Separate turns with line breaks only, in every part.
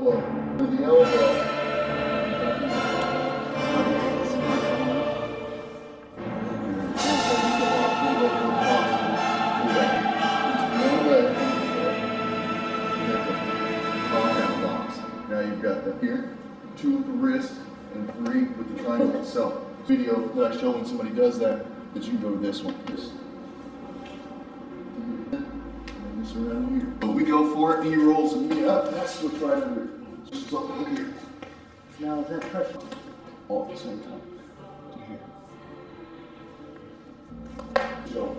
elbow. To the elbow. Now you've got that here, 2 with the wrist, and 3 with the triangle itself. Video that I show when somebody does that, but you can go to this one. And this around here. But we go for it, knee rolls and knee up, and that's switch right under. Just up over here.
Now is that pressure?
All at the same time. To here. So,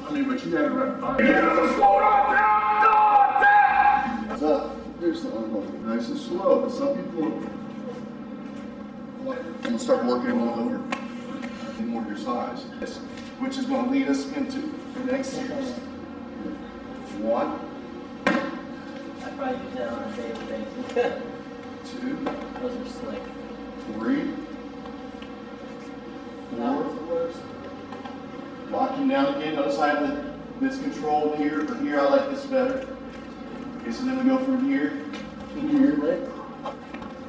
I mean, but you had it right by you. Up. Here's the unload. Nice and slow, but some people will start working them over more your size, which is going to lead us into the next series. 1.
I probably use that on a daily basis.
2.
Those are slick.
3. 4. Locking down again. Notice I have this controlled here, or here. I like this better. Okay, so then we go from here to here,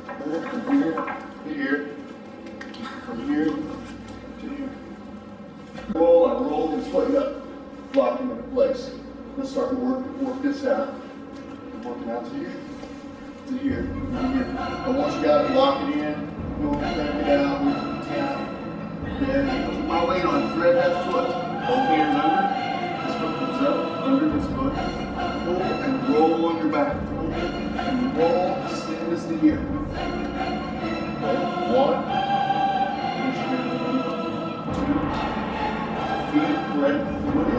from here to here, from here to here. Roll, I roll, and split it up, locking into place. Let's start to work this out. Working out to here, to here, to here. But once you got it, lock it in, go crank it out, move it down. Then put my weight on, thread that foot. Both hands under, this foot comes up, under this foot. Pull and roll on your back. And roll, extend this to here. Okay. 1. Feet, thread the foot in.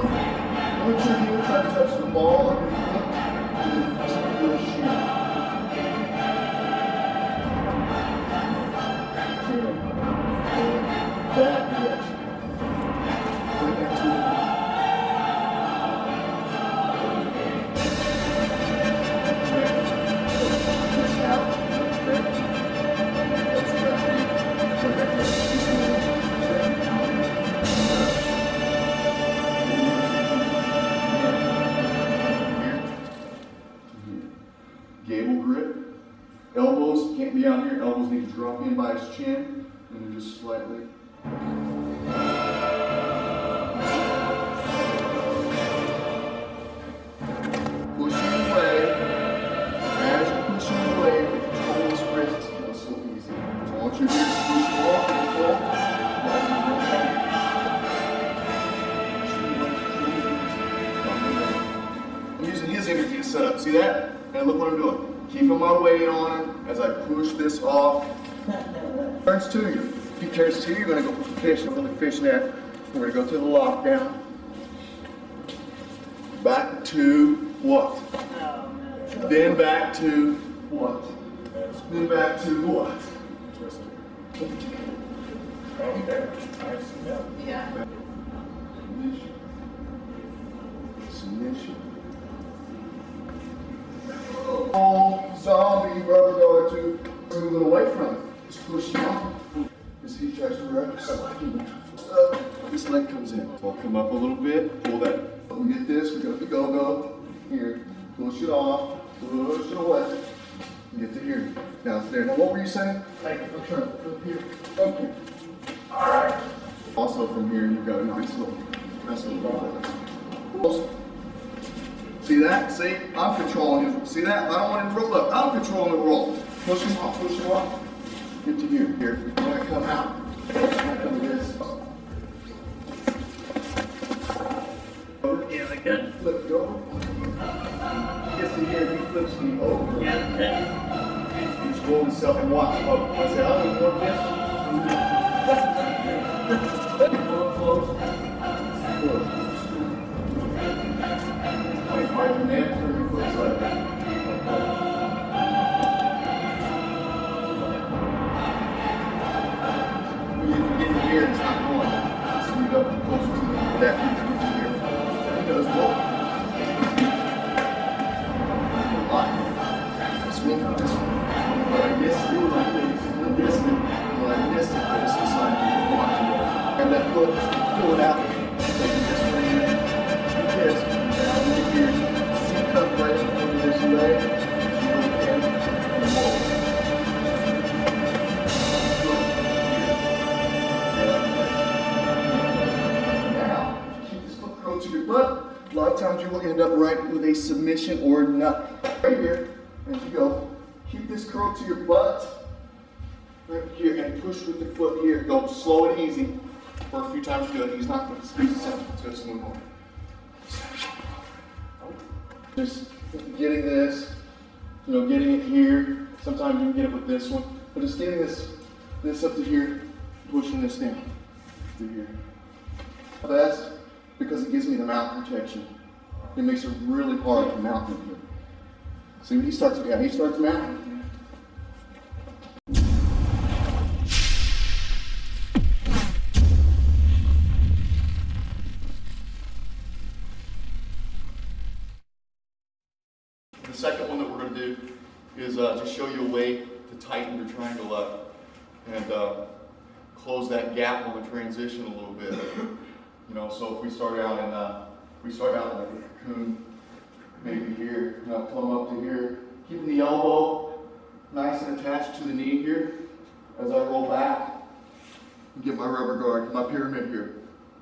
Once you're here, try to touch the ball of your foot to your shin. That direction. Bring that to the Gable grip. Elbows can't be out here. Elbows need to drop in by his chin and then just slightly. Pushing away. As you're pushing away, the control this wrist is so easy. So once you're here, push off and pull. I'm using his energy to set up. See that? And look what I'm doing. Keeping my weight on him as I push this off. Turns to you. If he turns to you, you're going to go fish. I'm going to fish that. We're going to go to the lockdown. Back to what? Then back to what? Then back to what?
Okay. Yeah.
Submission. Oh, zombie rubber guard to move it away from it. Just push it off. As he tries to wrap this leg comes in. So I'll come up a little bit, pull that. We get this, we go to go. Here, push it off, push it away. Get to here. Now it's there. Now what were you saying?
Thank you for turning from here.
Okay. Alright. Also from here you've got a nice little ball. See that? See? I'm controlling his. See that? I don't want him to roll up. I'm controlling the roll. Push him off, push him off. Get to here. Here. When I come out, I come to this.
Yeah, like that.
Flip it over. Gets to here, he flips me over.
Yeah, okay.
He's rolling himself and watch. Oh, I say, I don't want this. Close. Push. Right from there, turn your foot slightly. When you get to here, it's not going. So you go closer to that here. He does roll. Swing from this one. Like this, do like this. Like this, like this. This is like and that foot, pull it out. Take this one in. This. Down into here. Seat up right over this leg. submission or nothing. Right here, as you go, keep this curl to your butt. Right here, and push with the foot here. Go slow and easy. For a few times you do it. He's not going to squeeze this out. Just move on. Just getting this, getting it here. Sometimes you can get it with this one, but just getting this up to here, pushing this down to here. Best because it gives me the mount protection. It makes it really hard to mount from here. See when he starts mounting. The second one that we're going to do is just show you a way to tighten your triangle up and close that gap on the transition a little bit. So if we start out in like a cocoon, maybe here, plumb up to here, keeping the elbow nice and attached to the knee here as I roll back and get my rubber guard, my pyramid here.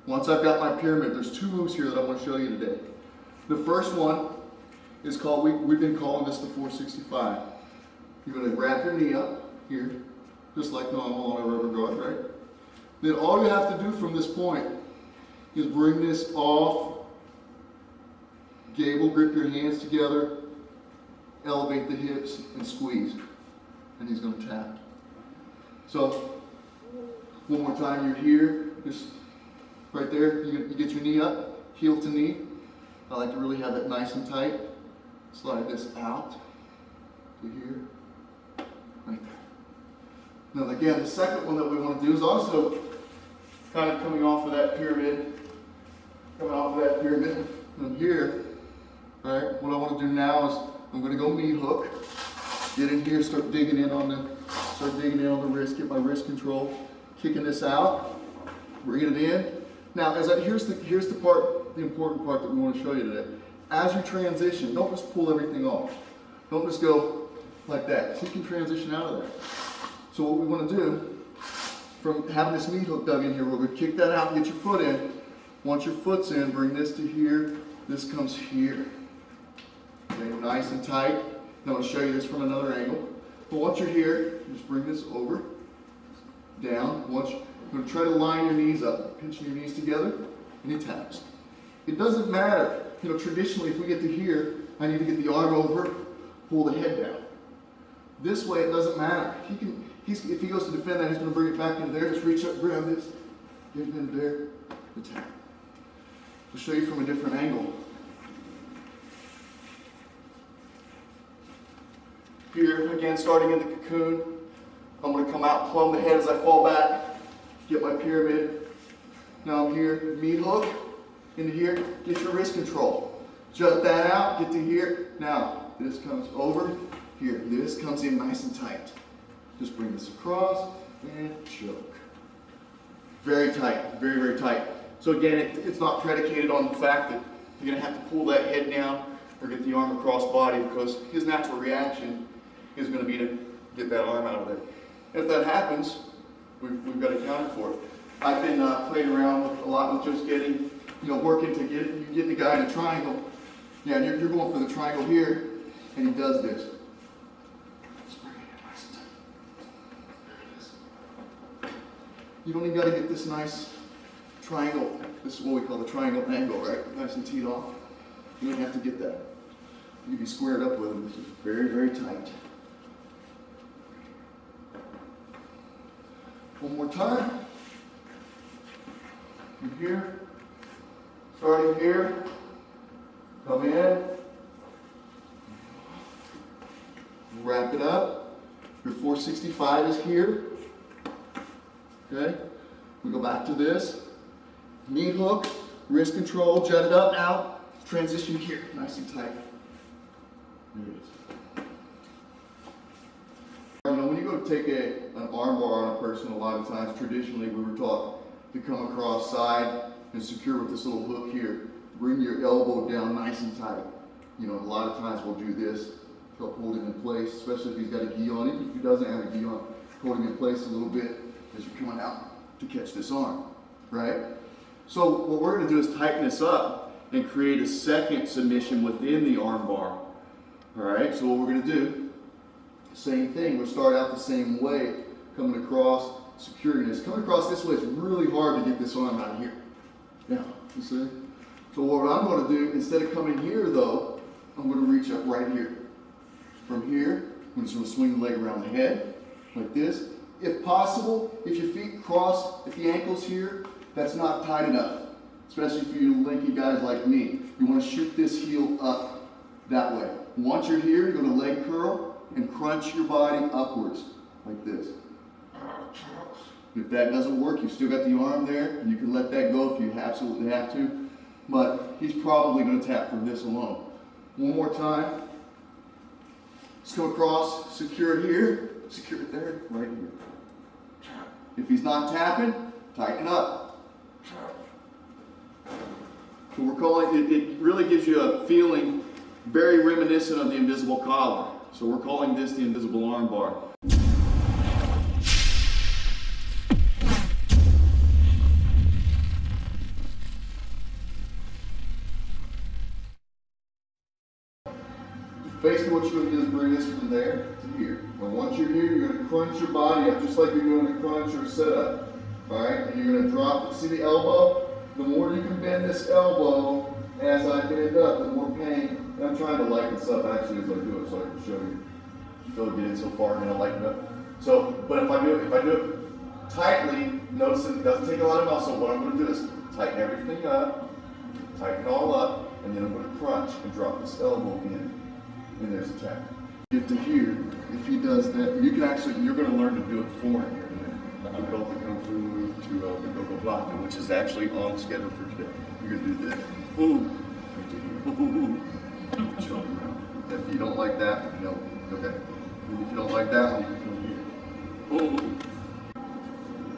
Once I've got my pyramid, there's two moves here that I want to show you today. The first one is called, we've been calling this the 465. You're going to wrap your knee up here, just like normal on a rubber guard, right? Then all you have to do from this point is bring this off, gable, grip your hands together, elevate the hips, and squeeze. And he's going to tap. So, one more time, you're here, just right there, you get your knee up, heel to knee. I like to really have that nice and tight. Slide this out to here, right there. Now again, the second one that we want to do is also kind of coming off of that pyramid. And here, right, what I want to do now is I'm going to go meat hook, get in here, start digging in on the wrist, get my wrist control, kicking this out, bringing it in. Now, here's the important part that we want to show you today. As you transition, don't just pull everything off. Don't just go like that. So you can transition out of there. So what we want to do, from having this meat hook dug in here, we're going to kick that out and get your foot in. Once your foot's in, bring this to here. This comes here. Okay, nice and tight. And I'm going to show you this from another angle. But once you're here, just bring this over, down. You're going to try to line your knees up, pinching your knees together, and he taps. It doesn't matter. Traditionally, if we get to here, I need to get the arm over, pull the head down. This way, it doesn't matter. If he goes to defend that, he's going to bring it back into there. Just reach up, grab this, get it into there, attack. I'll show you from a different angle. Here, again, starting in the cocoon, I'm going to come out, plumb the head as I fall back, get my pyramid. Now I'm here, meat hook. Into here, get your wrist control. Jut that out, get to here. Now, this comes over here. This comes in nice and tight. Just bring this across and choke. Very tight, very, very tight. So again, it's not predicated on the fact that you're gonna have to pull that head down or get the arm across body, because his natural reaction is gonna be to get that arm out of there. And if that happens, we've got accounted for it. I've been playing around a lot with just getting, working to get the guy in a triangle. Yeah, and you're going for the triangle here, and he does this. Just bring it in nice and tight. There it is. You don't even got to get this nice triangle. This is what we call the triangle angle, right? Nice and teed off. You don't have to get that. You can be squared up with him. This is very, very tight. One more time. From here. Starting here, come in, wrap it up. Your 465 is here. Okay, we go back to this. Knee hook, wrist control, jut it up, out, transition here, nice and tight. There it is. When you go to take an arm bar on a person, a lot of times, traditionally we were taught to come across side and secure with this little hook here. Bring your elbow down nice and tight. A lot of times we'll do this, help hold him in place, especially if he's got a gi on. Even if he doesn't have a gi on, hold him in place a little bit as you're coming out to catch this arm, right? So what we're gonna do is tighten this up and create a second submission within the arm bar. All right, so what we're going to do, same thing. We'll start out the same way, coming across, securing this. Coming across this way, it's really hard to get this arm out of here. Yeah, you see? So what I'm going to do, instead of coming here though, I'm going to reach up right here. From here, I'm just going to swing the leg around the head, like this. If possible, if your feet cross, if the ankle's here, that's not tight enough. Especially for you lanky guys like me. You want to shoot this heel up that way. Once you're here, you're going to leg curl and crunch your body upwards, like this. If that doesn't work, you've still got the arm there, and you can let that go if you absolutely have to. But he's probably going to tap from this alone. One more time. Let's go across, secure it here, secure it there, right here. If he's not tapping, tighten up. So we're calling it really gives you a feeling very reminiscent of the invisible collar. So we're calling this the invisible arm bar. Basically what you're going to do is bring this from there to here. And once you're here, you're going to crunch your body up just like you're doing a crunch or a sit-up. Alright? And you're going to drop it. See the elbow? The more you can bend this elbow as I bend up, the more pain. And I'm trying to lighten this up actually as I do it so I can show you. You feel it getting so far and then I lighten up. So, but if I do it tightly, notice it doesn't take a lot of muscle. What I'm going to do is tighten everything up, tighten it all up, and then I'm going to crunch and drop this elbow in. And there's a tap. Get to here, if he does that, you can actually, you're going to learn to do it for him. We call it the Kung Fu move to the Gogo Block, which is actually on the schedule for today. You're going to do this. Ooh. If you don't like that, no. Okay. And if you don't like that one, you can come here.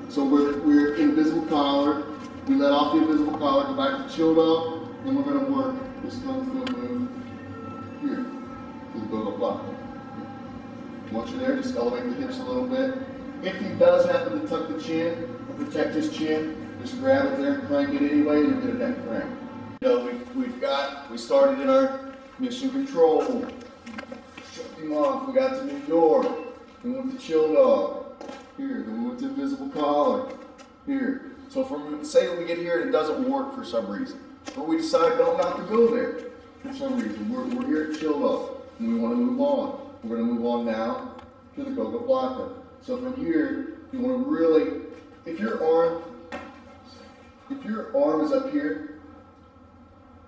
Ooh. So we're invisible collar. We let off the invisible collar, go back to chilled up, and we're going to work this Kung Fu move here. To the Gogo Block. Once you're there, just elevate the hips a little bit. If he does happen to tuck the chin, or protect his chin, just grab it there and crank it anyway, and you'll get a neck crank. You know, we started in our mission control. Shut him off. We got to New York. We went to Chill Dog. Here. Then we went to Invisible Collar. Here. So say that we get here and it doesn't work for some reason, but we decide not to go there for some reason. We're here at Chill Dog. And we want to move on. We're going to move on now to the Gogo Blocker. So from here, you want to really, if your arm is up here,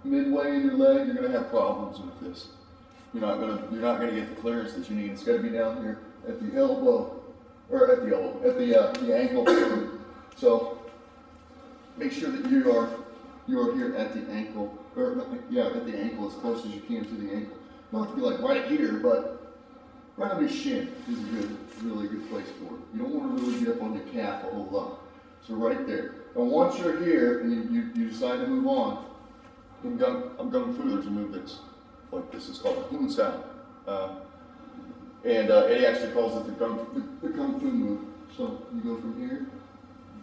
midway in your leg, you're going to have problems with this. You're not going to get the clearance that you need. It's got to be down here at the elbow, or at the ankle. So make sure that you are here at the ankle, or at the ankle as close as you can to the ankle. You don't have to be like right here, but right on your shin is a really good place for it. You don't want to really get up on your calf a whole lot. So right there. And once you're here and you decide to move on, in Kung Fu there's a move that's like this. It's called the Hun Sao. And Eddie actually calls it the Kung Fu move. So you go from here.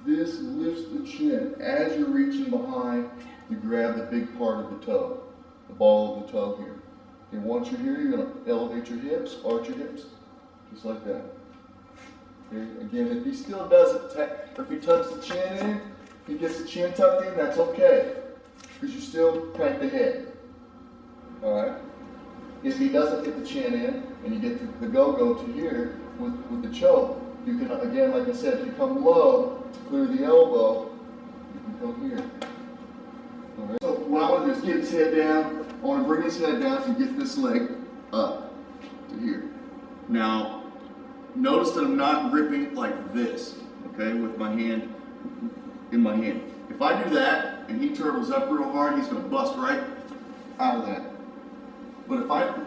This lifts the chin. As you're reaching behind, you grab the big part of the toe, the ball of the toe here. And once you're here, you're going to elevate your hips, arch your hips, just like that. Okay. Again, if he still doesn't, or if he tucks the chin in, he gets the chin tucked in, that's okay, because you still crank the head. All right. If he doesn't get the chin in, and you get the go-go to here with the choke, you can, again, like I said, if you come low to clear the elbow, you can come here. All right. So what I want to do is get his head down. I want to bring his head down and get this leg up to here. Now, notice that I'm not gripping like this, okay, with my hand in my hand. If I do that and he turtles up real hard, he's going to bust right out of that. But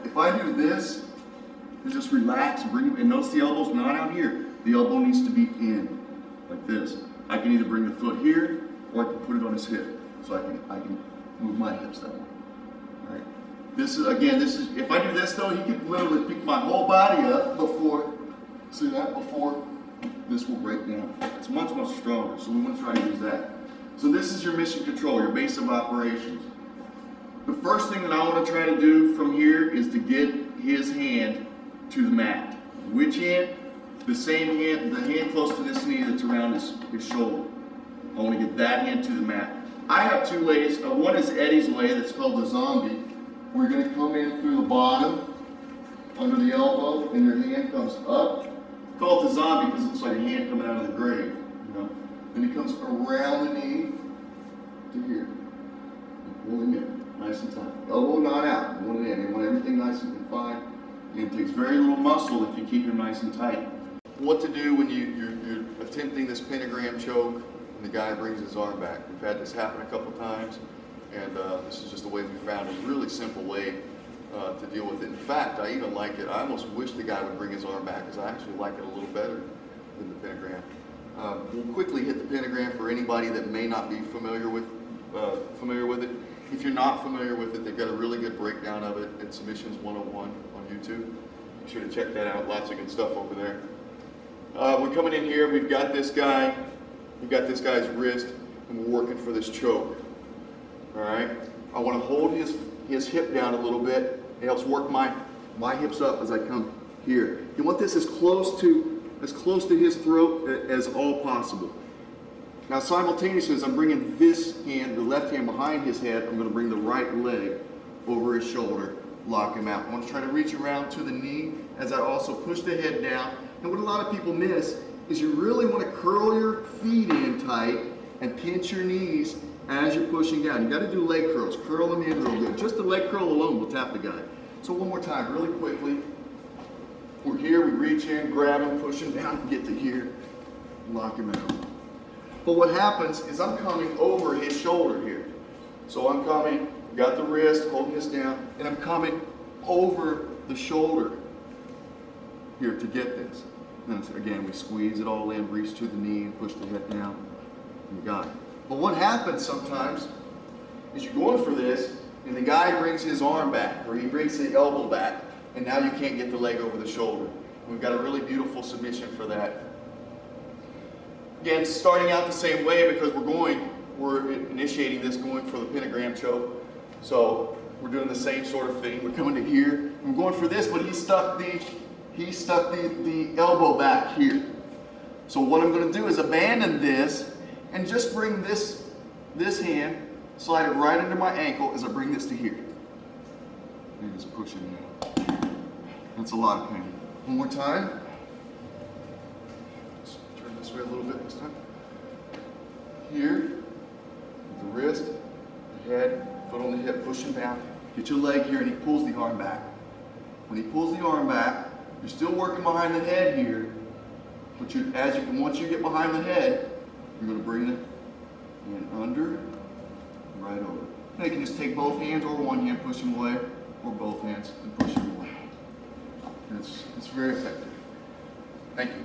if I do this, and just relax and bring him, and notice the elbow's not out here. The elbow needs to be in, like this. I can either bring the foot here, or I can put it on his hip, so I can move my hips that way. All right. This is if I do this though, he can literally pick my whole body up before this will break down. It's much, much stronger, so we want to try to use that. So this is your mission control, your base of operations. The first thing that I want to try to do from here is to get his hand to the mat. Which hand? The same hand, the hand close to this knee that's around his shoulder. I want to get that hand to the mat. I have two ways. One is Eddie's way, that's called the zombie. We're going to come in through the bottom, under the elbow, and your hand comes up. Call it the zombie because it looks like a hand coming out of the grave. You know? Then it comes around the knee to here. And pull him in, nice and tight. Elbow not out. You want it in. You want everything nice and confined. And it takes very little muscle if you keep him nice and tight. What to do when you're attempting this pentagram choke and the guy brings his arm back. We've had this happen a couple times, and this is just a way we found a really simple way to deal with it. In fact, I even like it. I almost wish the guy would bring his arm back because I actually like it a little better than the pentagram. We'll quickly hit the pentagram for anybody that may not be familiar with it. If you're not familiar with it, they've got a really good breakdown of it at Submissions 101 on YouTube. You should have checked that out. Lots of good stuff over there. We're coming in here. We've got this guy. We've got this guy's wrist, and we're working for this choke. All right. I want to hold his hip down a little bit. It helps work my hips up as I come here. You want this as close to his throat as all possible. Now simultaneously, as I'm bringing this hand, the left hand behind his head, I'm going to bring the right leg over his shoulder, lock him out. I want to try to reach around to the knee as I also push the head down. And what a lot of people miss is you really want to curl your feet in tight and pinch your knees as you're pushing down. You got to do leg curls. Curl them in real good. Just the leg curl alone will tap the guy. So one more time, really quickly. We're here, we reach in, grab him, push him down, and get to here, lock him out. But what happens is I'm coming over his shoulder here. So I'm coming, got the wrist, holding this down, and I'm coming over the shoulder here to get this. And again, we squeeze it all in, reach to the knee, and push the head down. You got it. But what happens sometimes is you're going for this, and the guy brings his arm back, or he brings the elbow back, and now you can't get the leg over the shoulder. We've got a really beautiful submission for that. Again, starting out the same way because we're initiating this going for the pentagram choke. So we're doing the same sort of thing. We're coming to here. We're going for this, but he stuck the elbow back here. So what I'm going to do is abandon this and just bring this hand, slide it right under my ankle as I bring this to here. And just push it in. That's a lot of pain. One more time. Just turn this way a little bit this time. Here, with the wrist, the head, foot on the hip, push him down. Get your leg here, and he pulls the arm back. When he pulls the arm back, you're still working behind the head here, but once you get behind the head, you're going to bring it in under, right over. Now you can just take both hands or one hand, push him away, or both hands and push him away. It's very effective. Thank you.